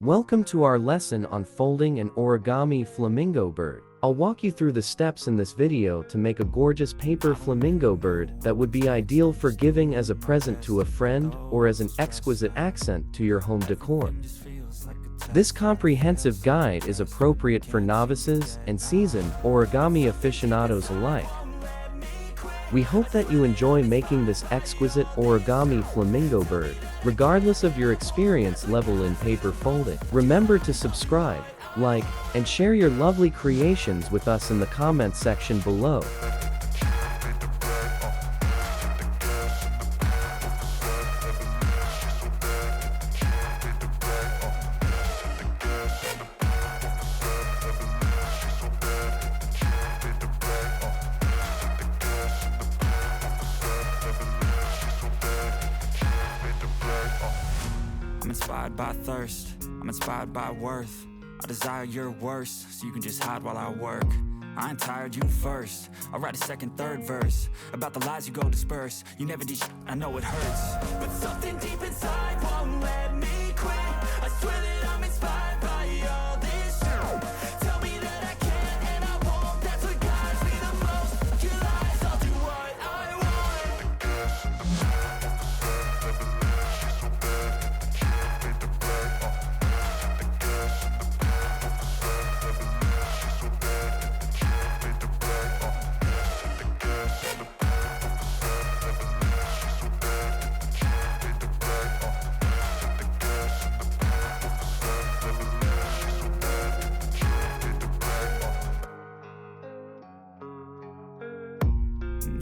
Welcome to our lesson on folding an origami flamingo bird. I'll walk you through the steps in this video to make a gorgeous paper flamingo bird that would be ideal for giving as a present to a friend or as an exquisite accent to your home decor. This comprehensive guide is appropriate for novices and seasoned origami aficionados alike. We hope that you enjoy making this exquisite origami flamingo bird, regardless of your experience level in paper folding. Remember to subscribe, like, and share your lovely creations with us in the comments section below. I'm inspired by thirst, I'm inspired by worth. I desire your worst, so you can just hide while I work. I ain't tired, you first. I'll write a second, third verse about the lies you go disperse. You never did I know it hurts, but something deep inside won't let me quit. I swear that I'm inspired by all this shit. Tell me that I can and I won't. That's what guides me the most. Your lies, I'll do what I want.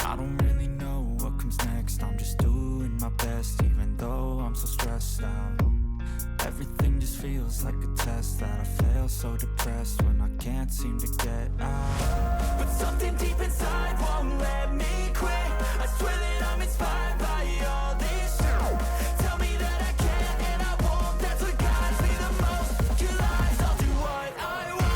I don't really know what comes next. I'm just doing my best, even though I'm so stressed out. Everything just feels like a test that I fail, so depressed when I can't seem to get out. But something deep inside won't let me quit. I swear that I'm inspired by all this shit. Tell me that I can and I won't. That's what guides me the most. Your lies, I'll do what I want.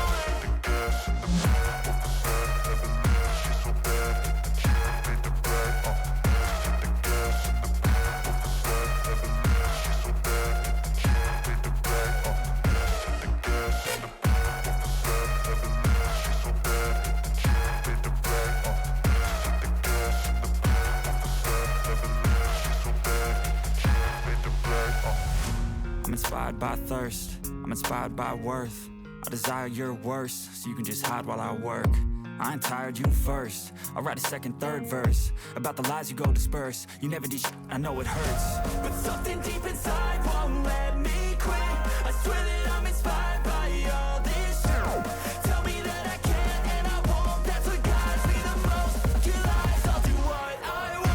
I'm inspired by thirst, I'm inspired by worth. I desire your worst, so you can just hide while I work. I ain't tired, you first. I'll write a second, third verse about the lies you go disperse. You never did I know it hurts, but something deep inside won't let me quit. I swear that I'm inspired by all this shit. Tell me that I can and I won't. That's what guides me the most. Your lies, I'll do what I want.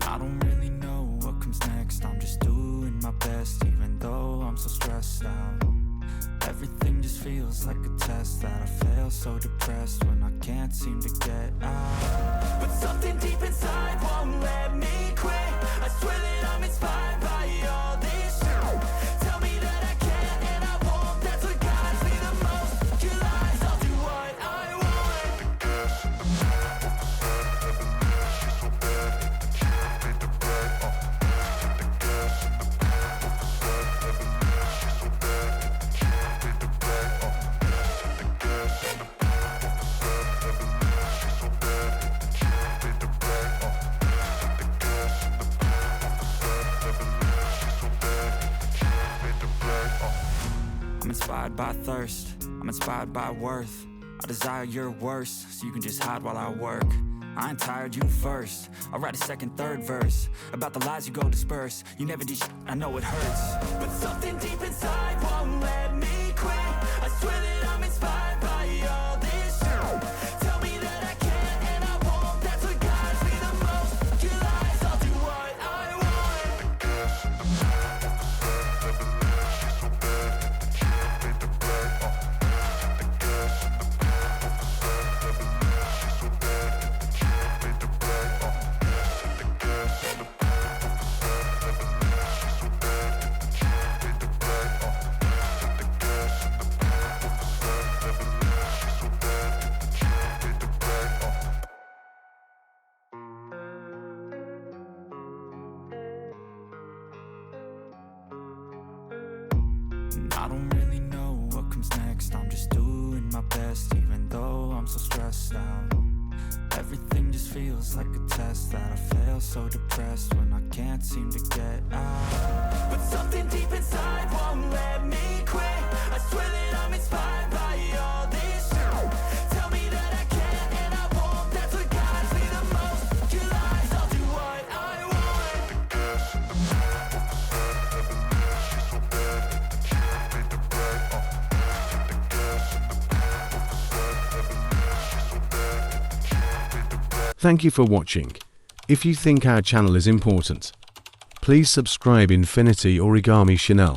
I don't really know what comes next. I'm just doing my best, even though I'm so stressed out. Everything just feels like a test that I fail, so depressed when I can't seem to get out. But something deep inside won't let me quit. I swear that I'm inspired by all this shit. Tell me that I can and I won't. That's what guides me the most. Your lies, I'll do what I want. I'm inspired by thirst, I'm inspired by worth. I desire your worst, so you can just hide while I work. I ain't tired, you first. I'll write a second, third verse about the lies you go disperse. You never did I know it hurts, but something deep inside won't let me quit. I swear that I'm inspired by all this shit. Tell me that I can and I won't. That's what guides me the most. Your lies, I'll do what I want. I don't really know what comes next. I'm just doing my best, even though I'm so stressed out. Everything just feels like a test that I fail, so depressed when I can't seem to get out. But something deep inside won't let me quit. I swear that I'm inspired by all this shit. Tell me that I can and I won't. That's what guides me the most. Your lies, I'll do what I want. Thank you for watching. If you think our channel is important, please subscribe Infinity Origami Channel.